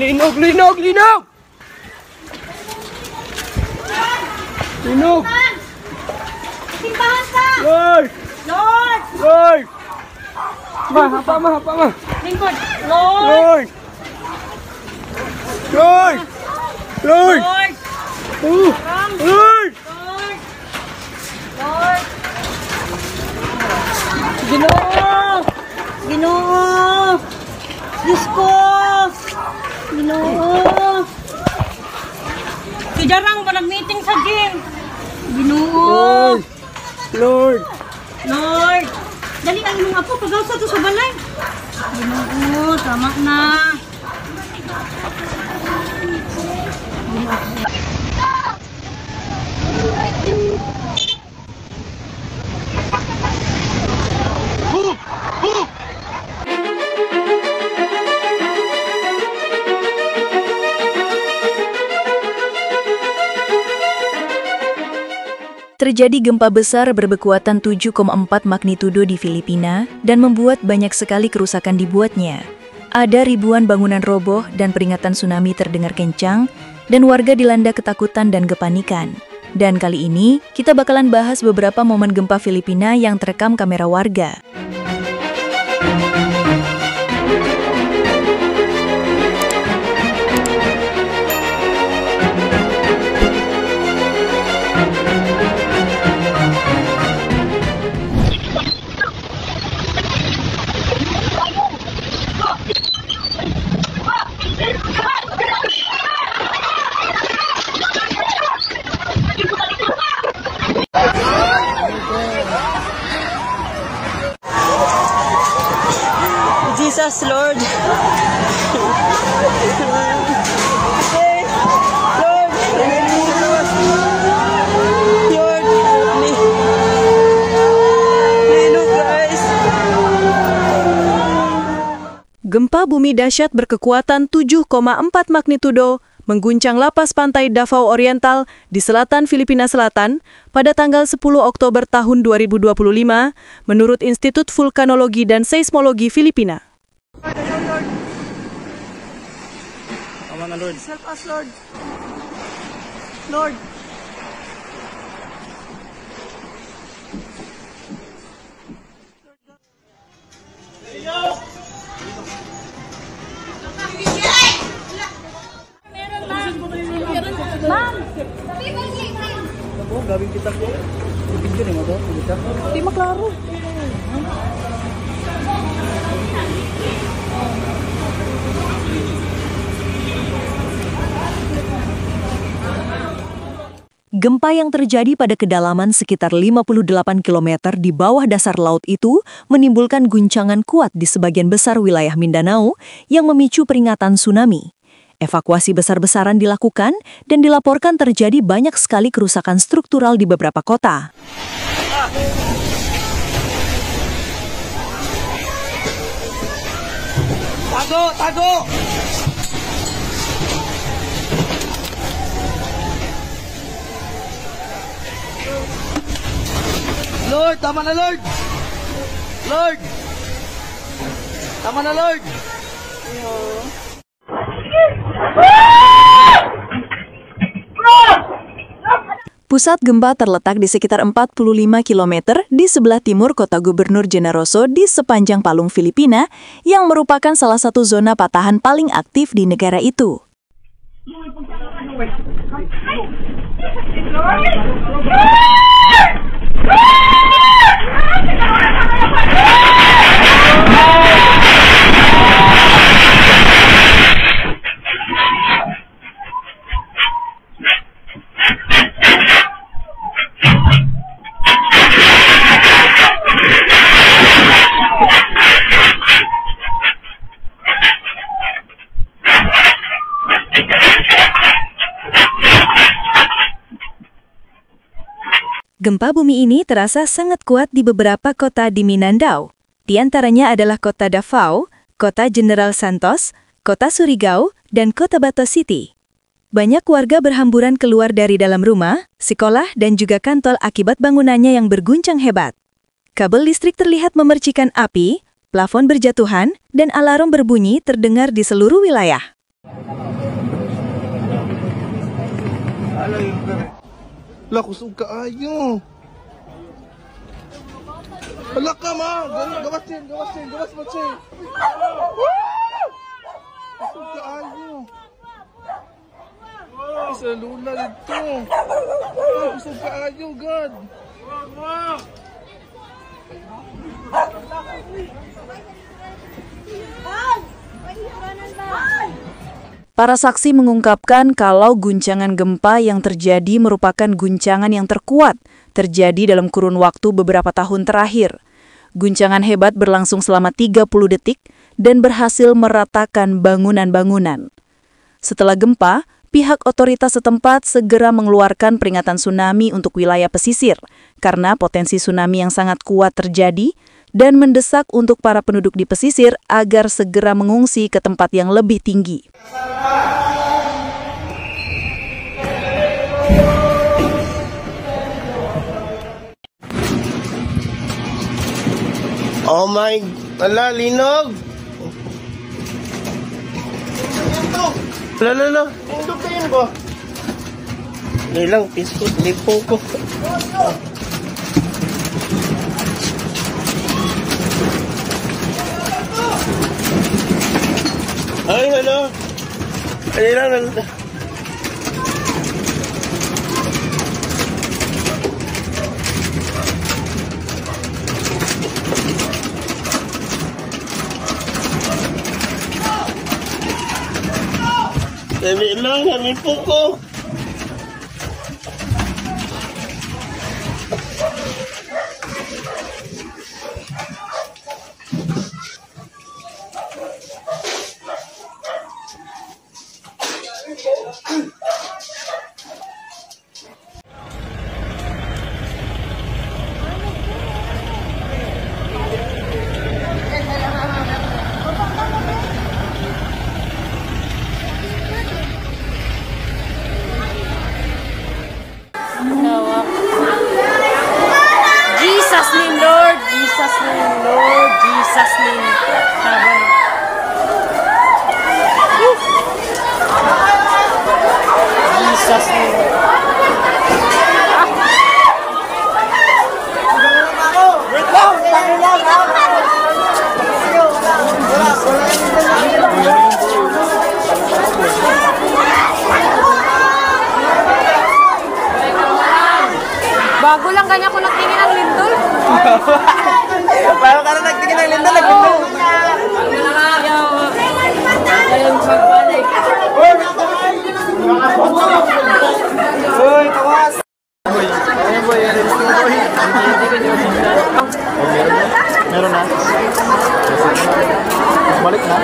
Linog, linog, linog! Linog! Simbahan ka! Lord! Lord! Lord! Hapa, ma. Lingkod! Lord! Lord! Lord! Lord! Lord! Oh! Lord! Lord! Lord! Ginoo! Ginoo! Diyos ko! Ginoo! Kidarang ba nag-meeting sa gym? Ginoo! Lord! Lord! Lord! Dali ang inyong apo, pag-awsa to sa balay. Ginoo, tama na. Terjadi gempa besar berkekuatan 7,4 magnitudo di Filipina dan membuat banyak sekali kerusakan dibuatnya. Ada ribuan bangunan roboh dan peringatan tsunami terdengar kencang dan warga dilanda ketakutan dan kepanikan. Dan kali ini, kita bakalan bahas beberapa momen gempa Filipina yang terekam kamera warga. Jesus, Lord. Gempa bumi dahsyat berkekuatan 7,4 magnitudo mengguncang lapas pantai Davao Oriental di selatan Filipina Selatan pada tanggal 10 Oktober tahun 2025 menurut Institut Vulkanologi dan Seismologi Filipina. Aman na, Lord. Help us, Lord. Lord. Ma'am! Ako, gawin kita ko. Pipigyan mo to, kita. Di maklaro. Gempa yang terjadi pada kedalaman sekitar 58 km di bawah dasar laut itu menimbulkan guncangan kuat di sebagian besar wilayah Mindanao yang memicu peringatan tsunami. Evakuasi besar-besaran dilakukan dan dilaporkan terjadi banyak sekali kerusakan struktural di beberapa kota. Tago! Tago! Lord, tama na, Lord! Lord! Tama na, Lord! Pusat gempa terletak di sekitar 45 km di sebelah timur kota Gubernur Generoso di sepanjang Palung, Filipina, yang merupakan salah satu zona patahan paling aktif di negara itu. Gempa bumi ini terasa sangat kuat di beberapa kota di Mindanao. Di antaranya adalah kota Davao, kota General Santos, kota Surigao, dan kota Bato City. Banyak warga berhamburan keluar dari dalam rumah, sekolah, dan juga kantor akibat bangunannya yang berguncang hebat. Kabel listrik terlihat memercikan api, plafon berjatuhan, dan alarm berbunyi terdengar di seluruh wilayah. Lah, kusog ka ayo. Hala ka ma, gawas mo siya. Kusog ka ayo. Isa lula dito. Kusog ka ayo, God. Para saksi mengungkapkan kalau guncangan gempa yang terjadi merupakan guncangan yang terkuat terjadi dalam kurun waktu beberapa tahun terakhir. Guncangan hebat berlangsung selama 30 detik dan berhasil meratakan bangunan-bangunan. Setelah gempa, pihak otoritas setempat segera mengeluarkan peringatan tsunami untuk wilayah pesisir karena potensi tsunami yang sangat kuat terjadi dan mendesak untuk para penduduk di pesisir agar segera mengungsi ke tempat yang lebih tinggi. Oh my, ala, linog. Lala, indot na yun ko. Ilang piso, lipong ko. Ay, hello. Ay, lang. Sabi lang, namin po ko. Jesus name, Lord. Jesus name, Lord. Jesus name. Sabar. Jesus name. Bago lang kanya ko nagtingin ng lindol. Bago ka na nagtingin ng lindol, nagbibig. Ayun, magbalik. Uy, tawas! Ayun, boy. Meron na. Balik na.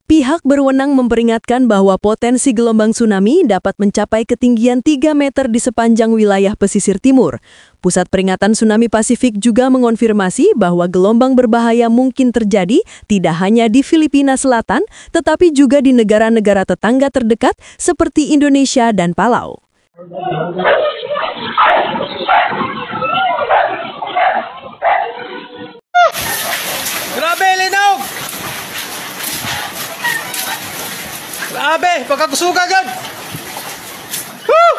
Pihak berwenang memperingatkan bahwa potensi gelombang tsunami dapat mencapai ketinggian 3 meter di sepanjang wilayah pesisir timur. Pusat Peringatan Tsunami Pasifik juga mengonfirmasi bahwa gelombang berbahaya mungkin terjadi tidak hanya di Filipina Selatan, tetapi juga di negara-negara tetangga terdekat seperti Indonesia dan Palau. Grabe, linog! Grabe, pagkakusuga agad! Woo!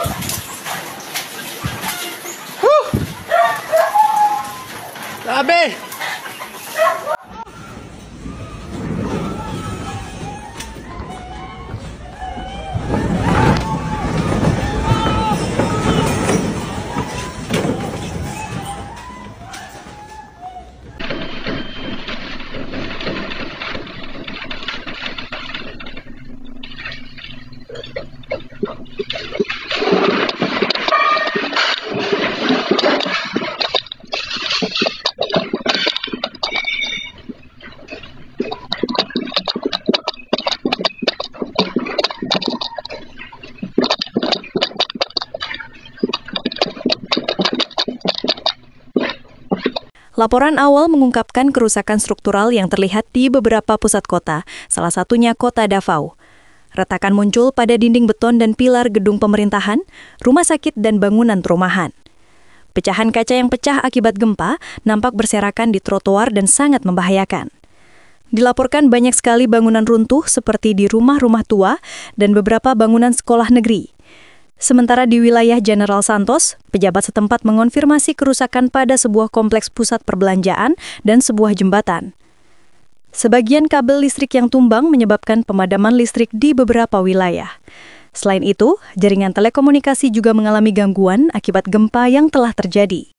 Woo! Grabe! Laporan awal mengungkapkan kerusakan struktural yang terlihat di beberapa pusat kota, salah satunya kota Davao. Retakan muncul pada dinding beton dan pilar gedung pemerintahan, rumah sakit, dan bangunan perumahan. Pecahan kaca yang pecah akibat gempa nampak berserakan di trotoar dan sangat membahayakan. Dilaporkan banyak sekali bangunan runtuh seperti di rumah-rumah tua dan beberapa bangunan sekolah negeri. Sementara di wilayah General Santos, pejabat setempat mengonfirmasi kerusakan pada sebuah kompleks pusat perbelanjaan dan sebuah jembatan. Sebagian kabel listrik yang tumbang menyebabkan pemadaman listrik di beberapa wilayah. Selain itu, jaringan telekomunikasi juga mengalami gangguan akibat gempa yang telah terjadi.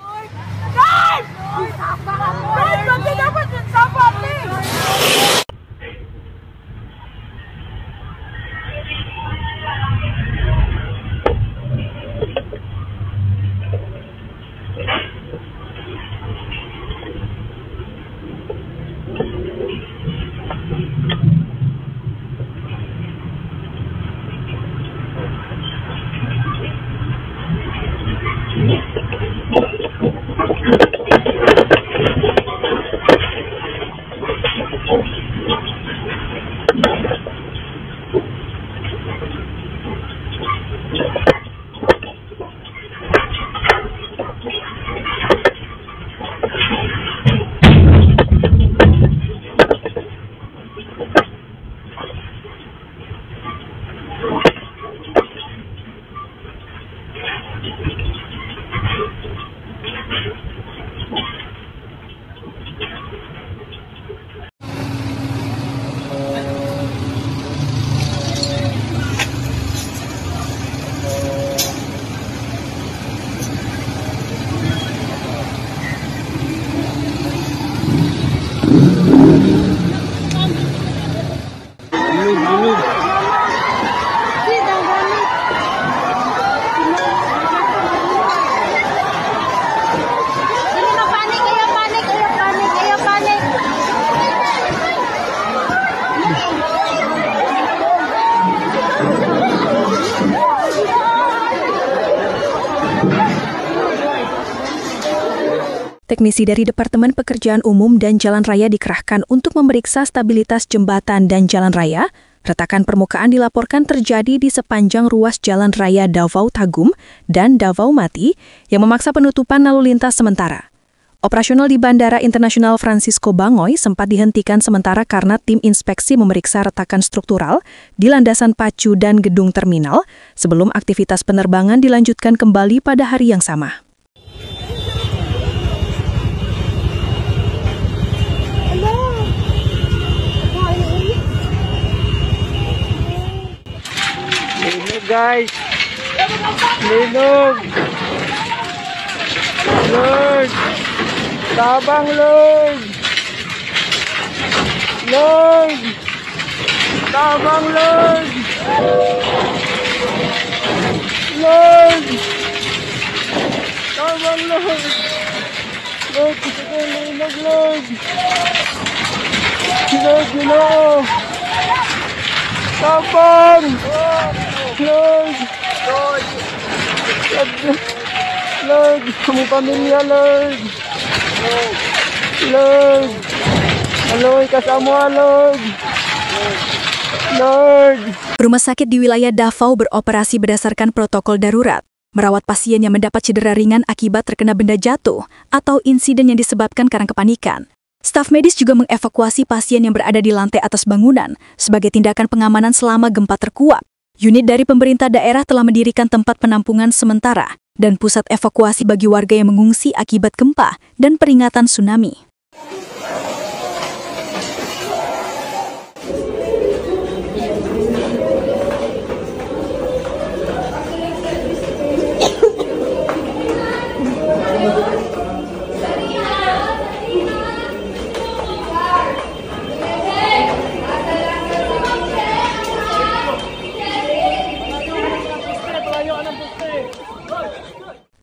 Teknisi dari Departemen Pekerjaan Umum dan Jalan Raya dikerahkan untuk memeriksa stabilitas jembatan dan jalan raya. Retakan permukaan dilaporkan terjadi di sepanjang ruas Jalan Raya Davao Tagum dan Davao Mati yang memaksa penutupan lalu lintas sementara. Operasional di Bandara Internasional Francisco Bangoy sempat dihentikan sementara karena tim inspeksi memeriksa retakan struktural di landasan pacu dan gedung terminal sebelum aktivitas penerbangan dilanjutkan kembali pada hari yang sama. Linog guys. Linog. Lord. Tabang Lord. Lord. Tabang Lord. Lord. Tabang Lord. Lord, gusto ko linog Lord. Lord, Ginoo. Tabang. Lord. Lord. Lord, kami pamilya, Lord. Lord. Lord, kasama, Lord. Lord. Rumah sakit di wilayah Davao beroperasi berdasarkan protokol darurat, merawat pasien yang mendapat cedera ringan akibat terkena benda jatuh atau insiden yang disebabkan karena kepanikan. Staf medis juga mengevakuasi pasien yang berada di lantai atas bangunan sebagai tindakan pengamanan selama gempa terkuat. Unit dari pemerintah daerah telah mendirikan tempat penampungan sementara dan pusat evakuasi bagi warga yang mengungsi akibat gempa dan peringatan tsunami.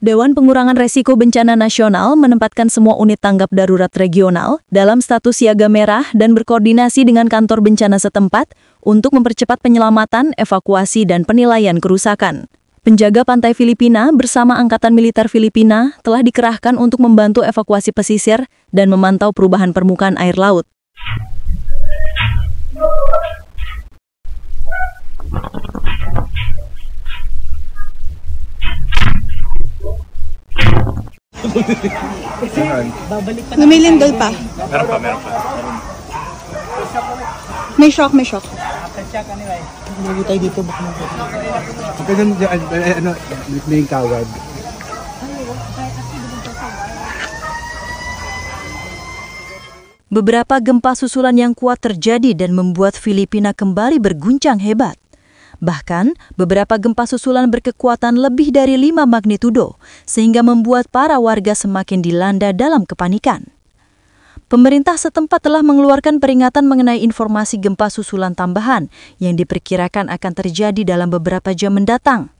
Dewan Pengurangan Resiko Bencana Nasional menempatkan semua unit tanggap darurat regional dalam status siaga merah dan berkoordinasi dengan kantor bencana setempat untuk mempercepat penyelamatan, evakuasi, dan penilaian kerusakan. Penjaga pantai Filipina bersama Angkatan Militer Filipina telah dikerahkan untuk membantu evakuasi pesisir dan memantau perubahan permukaan air laut. Lumilindol pa. Meron pa. May shock. Hindi tayo dito. Baka Ito yung may kawad. Beberapa gempa susulan yang kuat terjadi dan membuat Filipina kembali berguncang hebat. Bahkan, beberapa gempa susulan berkekuatan lebih dari 5 magnitudo, sehingga membuat para warga semakin dilanda dalam kepanikan. Pemerintah setempat telah mengeluarkan peringatan mengenai informasi gempa susulan tambahan yang diperkirakan akan terjadi dalam beberapa jam mendatang.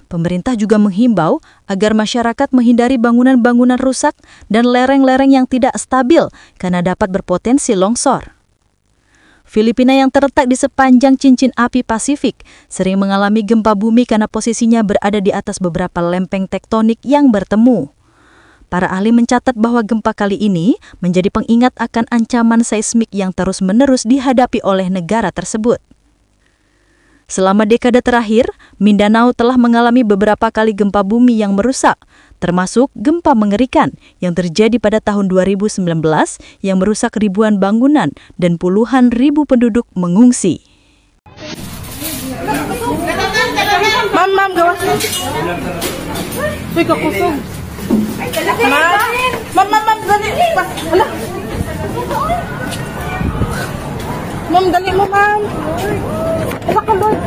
Pemerintah juga menghimbau agar masyarakat menghindari bangunan-bangunan rusak dan lereng-lereng yang tidak stabil karena dapat berpotensi longsor. Filipina yang terletak di sepanjang cincin api Pasifik sering mengalami gempa bumi karena posisinya berada di atas beberapa lempeng tektonik yang bertemu. Para ahli mencatat bahwa gempa kali ini menjadi pengingat akan ancaman seismik yang terus-menerus dihadapi oleh negara tersebut. Selama dekade terakhir, Mindanao telah mengalami beberapa kali gempa bumi yang merusak, termasuk gempa mengerikan yang terjadi pada tahun 2019 yang merusak ribuan bangunan dan puluhan ribu penduduk mengungsi. Ma'am, gawas. Uy, kakusog. Ma'am, dali. Hala. Ma'am, dali mo, ma'am. Hala ka, Lord.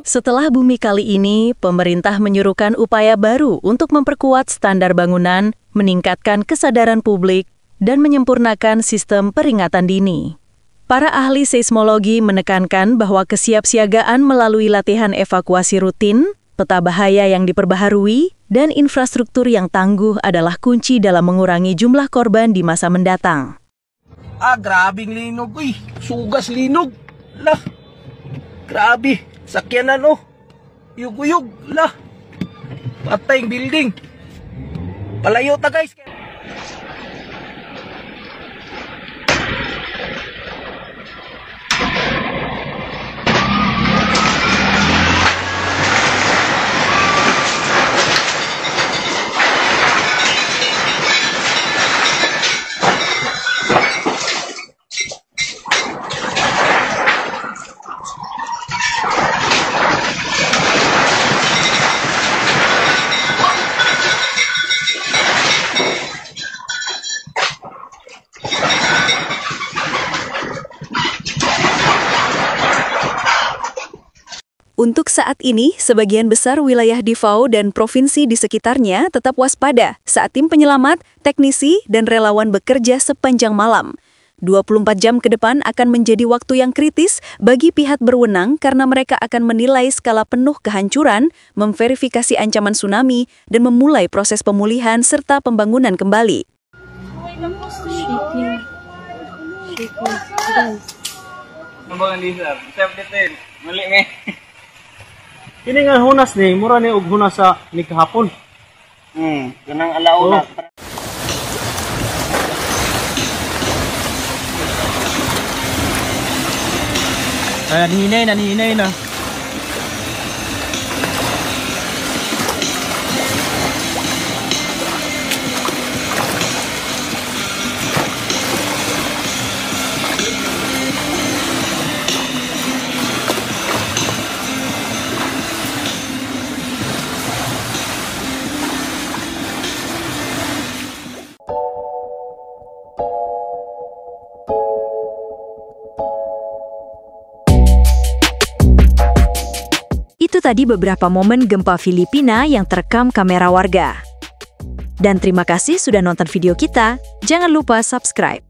Setelah bumi kali ini, pemerintah menyuruhkan upaya baru untuk memperkuat standar bangunan, meningkatkan kesadaran publik, dan menyempurnakan sistem peringatan dini. Para ahli seismologi menekankan bahwa kesiapsiagaan melalui latihan evakuasi rutin, peta bahaya yang diperbaharui, dan infrastruktur yang tangguh adalah kunci dalam mengurangi jumlah korban di masa mendatang. Grabing linog. Uy, sugas linog. Lah, grabe. Sakyanan oh. Yug-yug. Lah, patay yung building. Palayo ta guys. Untuk saat ini, sebagian besar wilayah Davao dan provinsi di sekitarnya tetap waspada saat tim penyelamat, teknisi, dan relawan bekerja sepanjang malam. 24 jam ke depan akan menjadi waktu yang kritis bagi pihak berwenang karena mereka akan menilai skala penuh kehancuran, memverifikasi ancaman tsunami, dan memulai proses pemulihan serta pembangunan kembali. Ini nga hunas ni, mura ni og hunas sa ni kahapon. Ganang alauna. Nanihinay na. Itu tadi beberapa momen gempa Filipina yang terekam kamera warga. Dan terima kasih sudah nonton video kita. Jangan lupa subscribe.